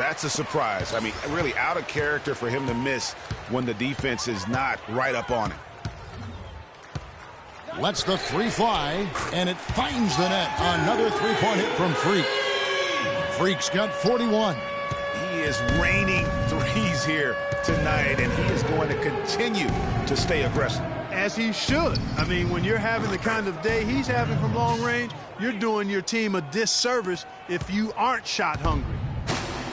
That's a surprise. I mean, really out of character for him to miss when the defense is not right up on it. Lets the three fly, and it finds the net. Another three-point hit from Freak. Freak's got 41. He is raining threes here tonight, and he is going to continue to stay aggressive. As he should. I mean, when you're having the kind of day he's having from long range, you're doing your team a disservice if you aren't shot hungry.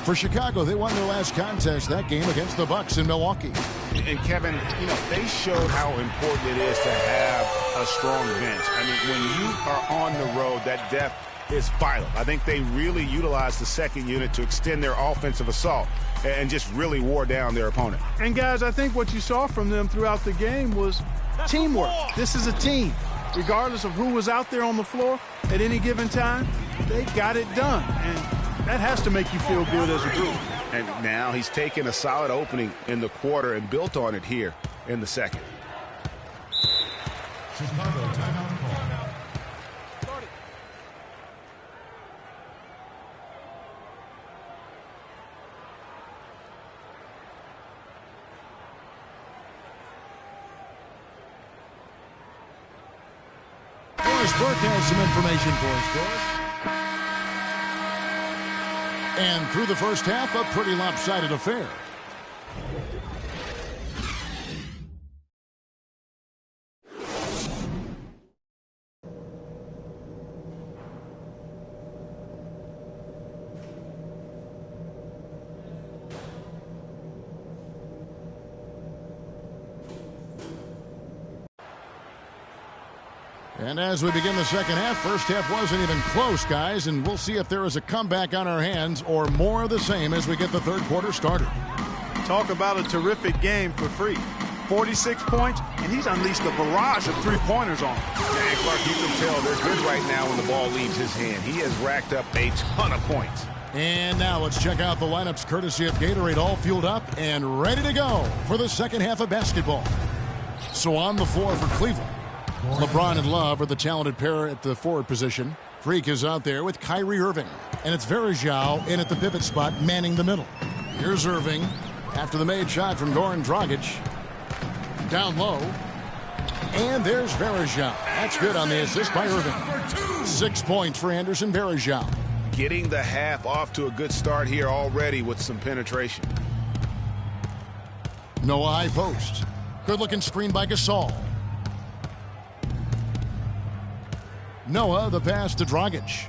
For Chicago, they won their last contest, that game against the Bucks in Milwaukee. And Kevin, you know, they showed how important it is to have a strong bench. I mean, when you are on the road, that depth is vital. I think they really utilized the second unit to extend their offensive assault and just really wore down their opponent. And guys, I think what you saw from them throughout the game was teamwork. This is a team. Regardless of who was out there on the floor at any given time, they got it done. And that has to make you feel good as a group. And now he's taken a solid opening in the quarter and built on it here in the second. Chicago timeout call. Doris Burke has some information for us, Doris. And through the first half, a pretty lopsided affair. And as we begin the second half, first half wasn't even close, guys, and we'll see if there is a comeback on our hands or more of the same as we get the third quarter started. Talk about a terrific game for Freak. 46 points, and he's unleashed a barrage of three-pointers on him. And Clark, you can tell they're good right now when the ball leaves his hand. He has racked up a ton of points. And now let's check out the lineups courtesy of Gatorade, all fueled up and ready to go for the second half of basketball. So on the floor for Cleveland, LeBron and Love are the talented pair at the forward position. Freak is out there with Kyrie Irving. And it's Varejao in at the pivot spot, manning the middle. Here's Irving after the made shot from Goran Dragic. Down low. And there's Varejao. That's good on the assist by Irving. 6 points for Anderson Varejao. Getting the half off to a good start here already with some penetration. Noah high post. Good-looking screen by Gasol. Noah, the pass to Dragic.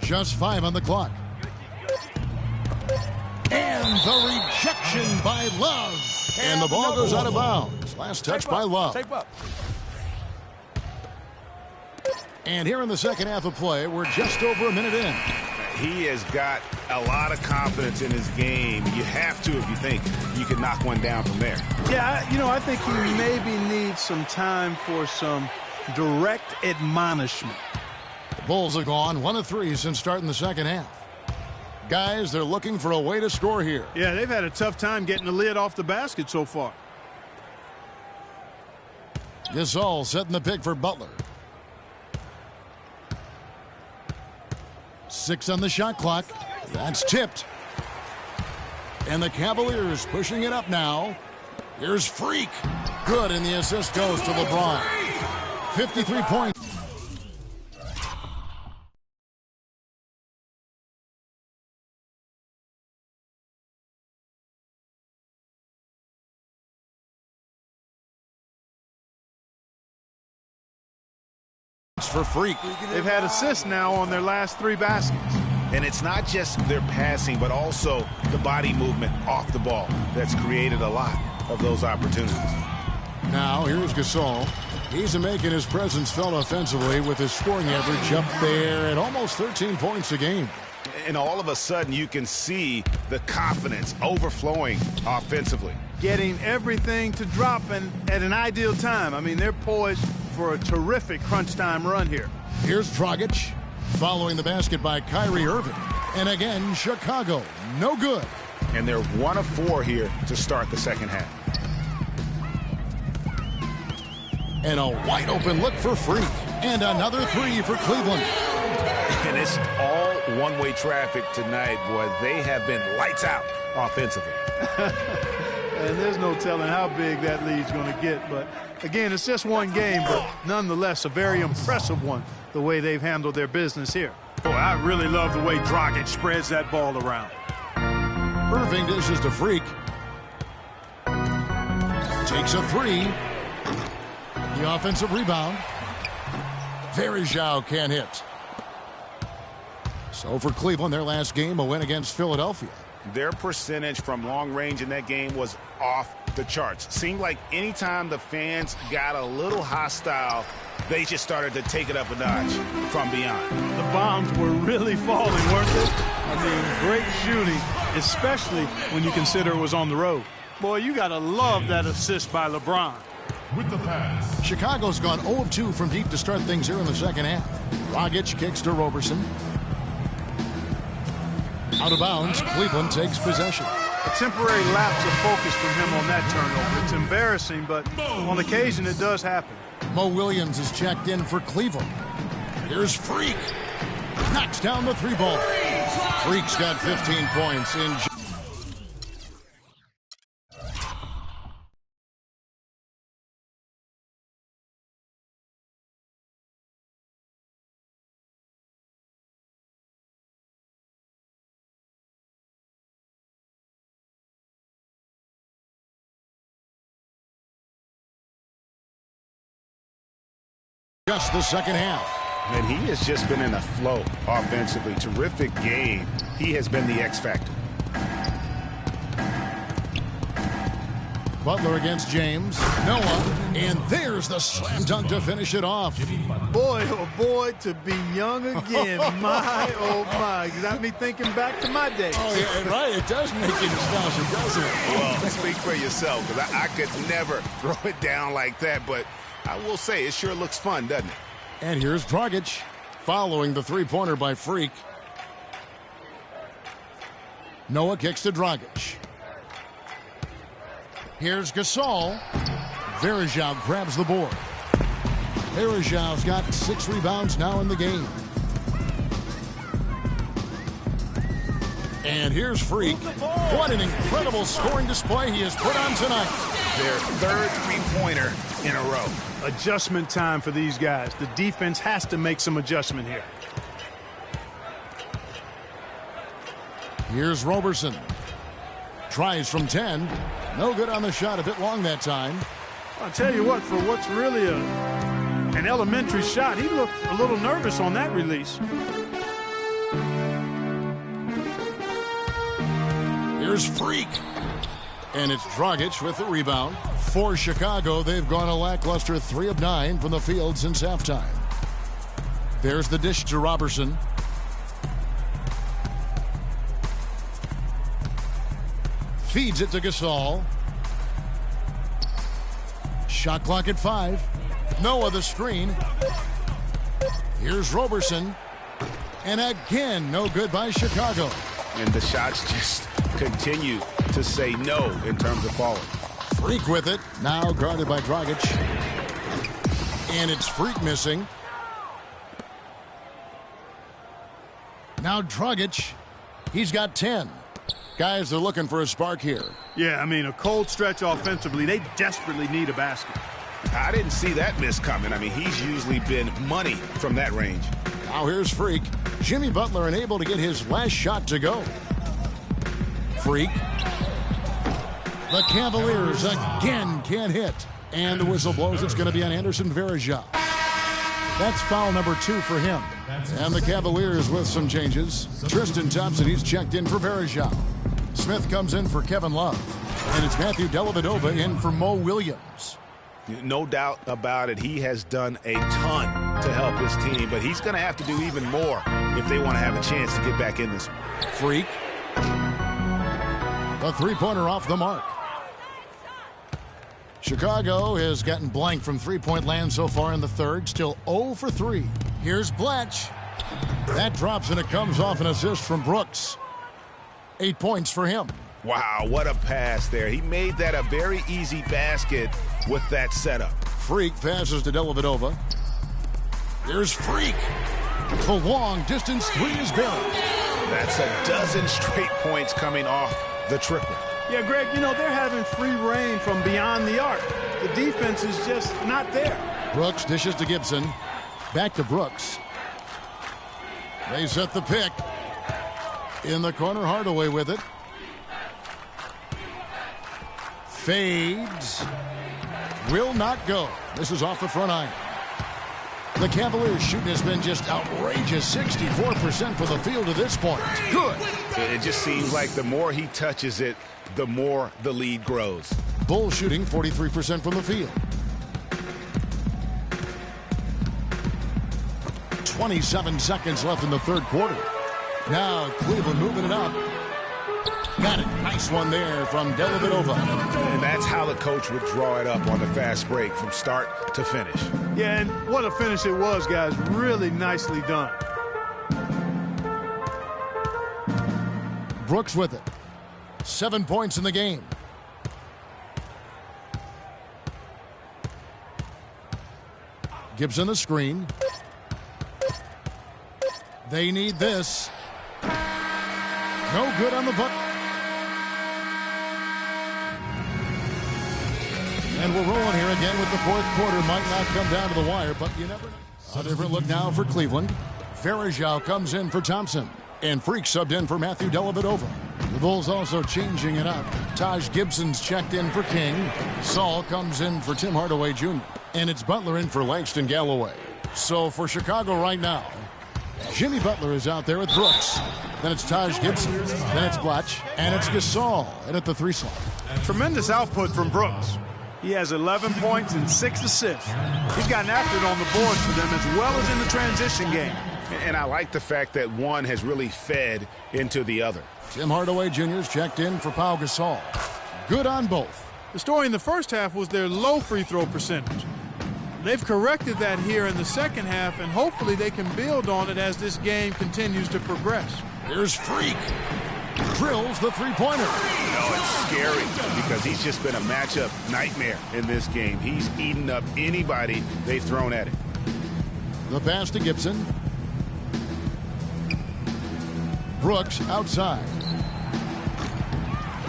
Just 5 on the clock. And the rejection by Love. And the ball goes out of bounds. Last touch by Love. And here in the second half of play, we're just over a minute in. He has got a lot of confidence in his game. You have to if you think you can knock one down from there. Yeah, I think he maybe needs some time for some direct admonishment. The Bulls have gone 1 of 3 since starting the second half. Guys, they're looking for a way to score here. Yeah, they've had a tough time getting the lid off the basket so far. Gasol setting the pick for Butler. 6 on the shot clock. That's tipped. And the Cavaliers pushing it up now. Here's Freak. Good, and the assist goes to LeBron. 53 points. For Freak. They've had assists now on their last 3 baskets. And it's not just their passing, but also the body movement off the ball that's created a lot of those opportunities. Now, here's Gasol. He's making his presence felt offensively with his scoring average up there at almost 13 points a game. And all of a sudden, you can see the confidence overflowing offensively. Getting everything to drop and at an ideal time. I mean, they're poised for a terrific crunch time run here. Here's Dragic following the basket by Kyrie Irving. And again, Chicago, no good. And they're 1 of 4 here to start the second half. And a wide open look for Freak. And another 3 for Cleveland. And it's all one-way traffic tonight, boy. They have been lights out offensively. And there's no telling how big that lead's going to get. But, again, it's just one game, but nonetheless a very impressive one, the way they've handled their business here. Boy, I really love the way Dragic spreads that ball around. Irving dishes to Freak. Takes a three. The offensive rebound. Verejao can't hit. So for Cleveland, their last game, a win against Philadelphia. Their percentage from long range in that game was off the charts. Seemed like anytime the fans got a little hostile, they just started to take it up a notch from beyond. The bombs were really falling, weren't they? I mean, great shooting, especially when you consider it was on the road. Boy, you got to love that assist by LeBron. With the pass. Chicago's gone 0 of 2 from deep to start things here in the second half. Dragic kicks to Roberson. Out of bounds, Cleveland takes possession. A temporary lapse of focus from him on that turnover. It's embarrassing, but on occasion it does happen. Mo Williams is checked in for Cleveland. Here's Freak. Knocks down the three ball. Freak's got 15 points in. Just the second half. And he has just been in a flow offensively. Terrific game. He has been the X factor. Butler against James. Noah. And there's the slam dunk to finish it off. Boy, oh boy, to be young again. My, oh my. Got me thinking back to my days. Oh, yeah, right. It does make you nostalgic, doesn't it? Well, speak for yourself, because I could never throw it down like that. But I will say, it sure looks fun, doesn't it? And here's Dragic following the three-pointer by Freak. Noah kicks to Dragic. Here's Gasol. Verejao grabs the board. Verejao's got 6 rebounds now in the game. And here's Freak. What an incredible scoring display he has put on tonight. Their third three-pointer in a row. Adjustment time for these guys. The defense has to make some adjustment here. Here's Roberson. Tries from 10. No good on the shot. A bit long that time. I'll tell you what, for what's really an elementary shot, he looked a little nervous on that release. Here's Freak. And it's Dragic with the rebound. For Chicago, they've gone a lackluster 3 of 9 from the field since halftime. There's the dish to Robertson. Feeds it to Gasol. Shot clock at 5. Noah the screen. Here's Roberson. And again, no good by Chicago. And the shots just continue to say no in terms of falling. Freak with it. Now guarded by Dragic. And it's Freak missing. Now Dragic. He's got 10. Guys are looking for a spark here. Yeah, I mean, a cold stretch offensively. They desperately need a basket. I didn't see that miss coming. I mean, he's usually been money from that range. Now here's Freak. Jimmy Butler unable to get his last shot to go. Freak. The Cavaliers again can't hit. And the whistle blows. It's going to be on Anderson Varejao. That's foul number 2 for him. And the Cavaliers with some changes. Tristan Thompson, he's checked in for Varejao. Smith comes in for Kevin Love. And it's Matthew Dellavedova in for Mo Williams. No doubt about it. He has done a ton to help his team, but he's going to have to do even more if they want to have a chance to get back in this one. Freak. A three-pointer off the mark. Chicago has gotten blank from three-point land so far in the third. Still 0 for 3. Here's Blatch. That drops and it comes off an assist from Brooks. 8 points for him. Wow, what a pass there. He made that a very easy basket with that setup. Freak passes to Dellavedova. Here's Freak. The long-distance three is buried. That's a dozen straight points coming off the triple. Yeah, Greg, you know, they're having free reign from beyond the arc. The defense is just not there. Brooks dishes to Gibson. Back to Brooks. They set the pick. In the corner, Hardaway with it. Fades. Will not go. This is off the front iron. The Cavaliers shooting has been just outrageous. 64% for the field to this point. Good. It just seems like the more he touches it, the more the lead grows. Bulls shooting 43% from the field. 27 seconds left in the third quarter. Now Cleveland moving it up. Got it. Nice one there from Dellavedova. And that's how the coach would draw it up on the fast break from start to finish. Yeah, and what a finish it was, guys. Really nicely done. Brooks with it. 7 points in the game. Gibson the screen. They need this. No good on the butt. And we're rolling here again with the fourth quarter. Might not come down to the wire, but you never know. A different look now for Cleveland. Varejao comes in for Thompson. And Freak subbed in for Matthew Dellavedova. The Bulls also changing it up. Taj Gibson's checked in for King. Saul comes in for Tim Hardaway Jr. And it's Butler in for Langston Galloway. So for Chicago right now, Jimmy Butler is out there with Brooks. Then it's Taj Gibson. Then it's Blatch. And it's Gasol and at the three slot. Tremendous output from Brooks. He has 11 points and 6 assists. He's gotten after it on the boards for them as well as in the transition game. And I like the fact that one has really fed into the other. Tim Hardaway Jr. is checked in for Pau Gasol. Good on both. The story in the first half was their low free throw percentage. They've corrected that here in the second half, and hopefully they can build on it as this game continues to progress. Here's Freak. Drills the three-pointer. You know, it's scary because he's just been a matchup nightmare in this game. He's eaten up anybody they've thrown at him. The pass to Gibson. Brooks outside.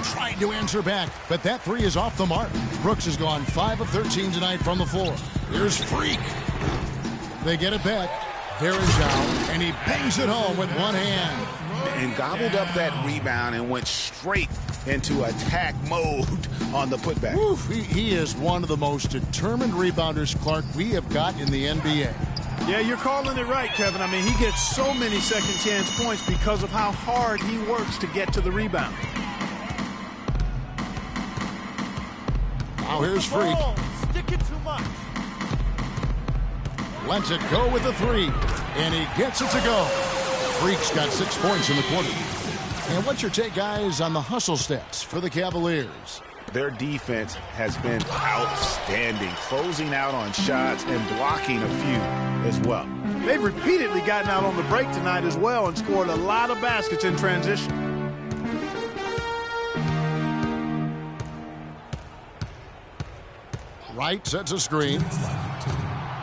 Trying to answer back, but that three is off the mark. Brooks has gone 5 of 13 tonight from the floor. Here's Freak. They get it back. There is Zhao, and he bangs it home with one hand. And gobbled up that rebound and went straight into attack mode on the putback. Oof, he is one of the most determined rebounders, Clark, we have got in the NBA. Yeah, you're calling it right, Kevin. I mean, he gets so many second chance points because of how hard he works to get to the rebound. Now here's Freak. Stick it too much. Lets it go with the three, and he gets it to go. Freak's got 6 points in the quarter. And what's your take, guys, on the hustle stats for the Cavaliers? Their defense has been outstanding, closing out on shots and blocking a few as well. They've repeatedly gotten out on the break tonight as well and scored a lot of baskets in transition. Wright sets a screen.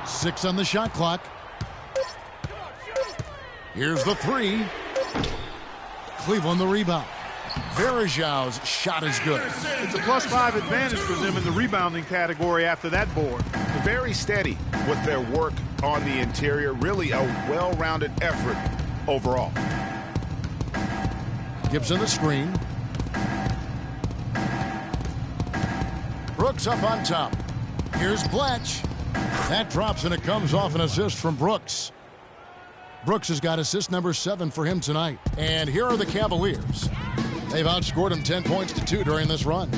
6 on the shot clock. Here's the three. Cleveland the rebound. Varejao's shot is good. It's a +5 advantage for them in the rebounding category after that board. Very steady with their work on the interior. Really a well-rounded effort overall. Gibson the screen. Brooks up on top. Here's Blatch. That drops and it comes off an assist from Brooks. Brooks has got assist number 7 for him tonight. And here are the Cavaliers. They've outscored him 10 points to 2 during this run.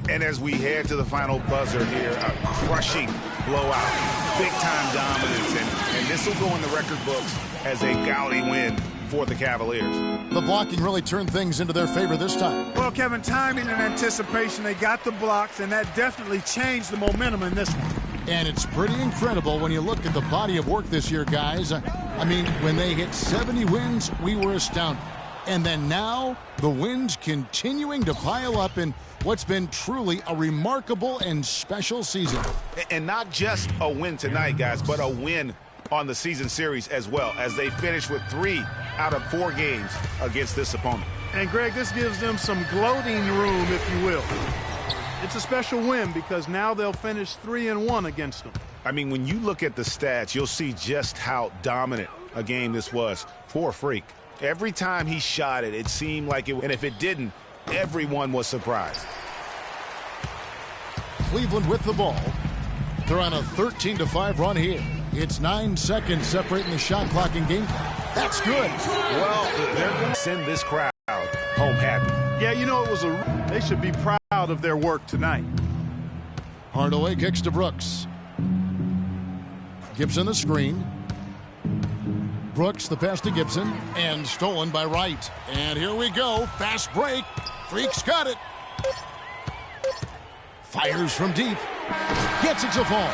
And as we head to the final buzzer here, a crushing blowout, big-time dominance, and this will go in the record books as a gaudy win for the Cavaliers. The blocking really turned things into their favor this time. Well, Kevin, timing and anticipation, they got the blocks, and that definitely changed the momentum in this one. And it's pretty incredible when you look at the body of work this year, guys. I mean, when they hit 70 wins, we were astounded. And then now, the wins continuing to pile up in what's been truly a remarkable and special season. And not just a win tonight, guys, but a win on the season series as well, as they finish with 3 out of 4 games against this opponent. And, Greg, this gives them some gloating room, if you will. It's a special win because now they'll finish 3-1 against them. I mean, when you look at the stats, you'll see just how dominant a game this was for Freak. Every time he shot it, it seemed like it, and if it didn't, everyone was surprised. Cleveland with the ball. They're on a 13-5 run here. It's 9 seconds separating the shot clock and game clock. That's good. Well, they're going to send this crowd home happy. Yeah, you know, they should be proud of their work tonight. Hardaway kicks to Brooks. Gibson the screen. Brooks the pass to Gibson, and stolen by Wright. And here we go. Fast break. Freak's got it. Fires from deep. Gets it to fall.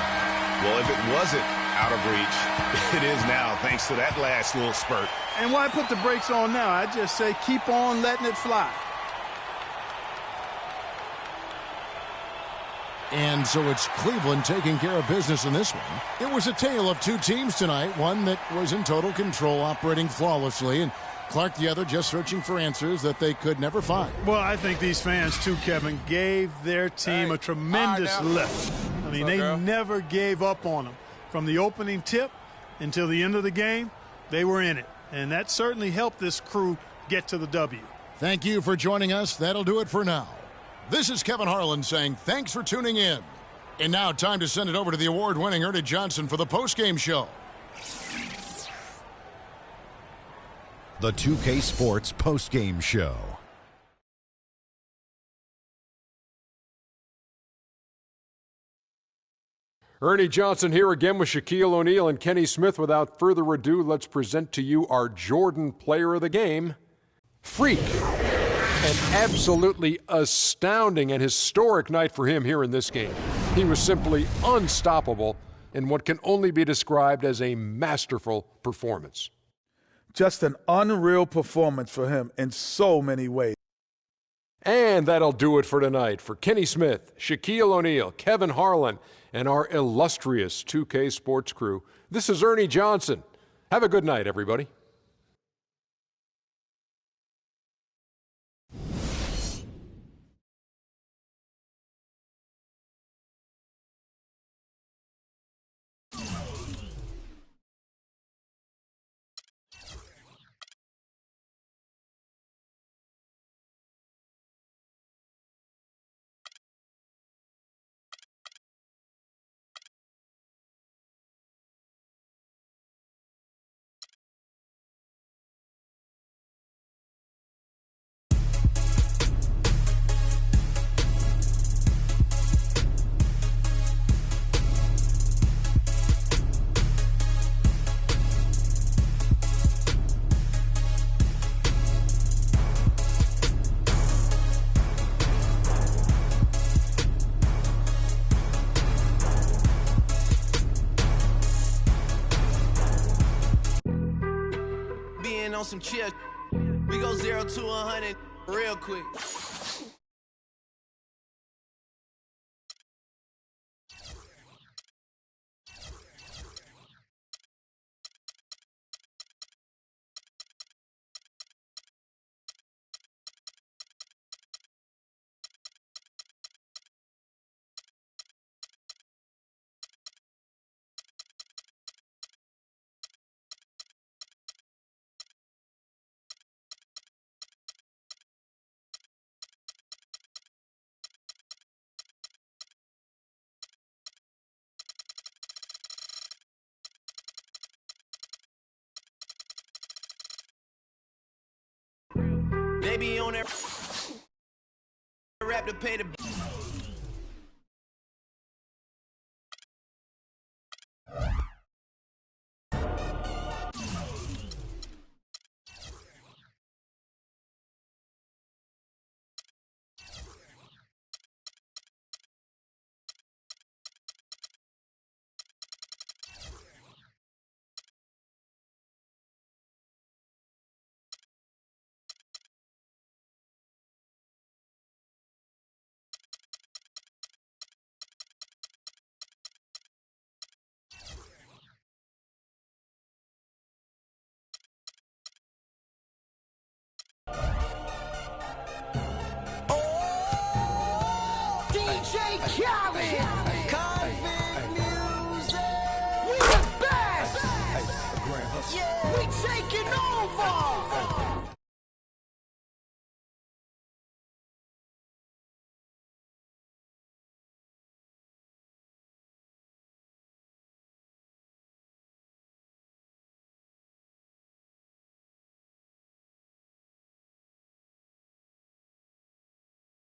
Well, if it wasn't out of reach, it is now, thanks to that last little spurt. And why put the brakes on now? I just say keep on letting it fly. And so it's Cleveland taking care of business in this one. It was a tale of 2 teams tonight, one that was in total control, operating flawlessly, and Clark the other just searching for answers that they could never find. Well, I think these fans, too, Kevin, gave their team a tremendous lift. I mean, they never gave up on them. From the opening tip until the end of the game, they were in it. And that certainly helped this crew get to the W. Thank you for joining us. That'll do it for now. This is Kevin Harlan saying thanks for tuning in. And now time to send it over to the award-winning Ernie Johnson for the postgame show. The 2K Sports postgame show. Ernie Johnson here again with Shaquille O'Neal and Kenny Smith. Without further ado, let's present to you our Jordan Player of the Game, Freak. An absolutely astounding and historic night for him here in this game. He was simply unstoppable in what can only be described as a masterful performance. Just an unreal performance for him in so many ways. And that'll do it for tonight. For Kenny Smith, Shaquille O'Neal, Kevin Harlan, and our illustrious 2K Sports crew, this is Ernie Johnson. Have a good night, everybody. On some chill, we go 0 to 100 real quick. They be on their rap to pay the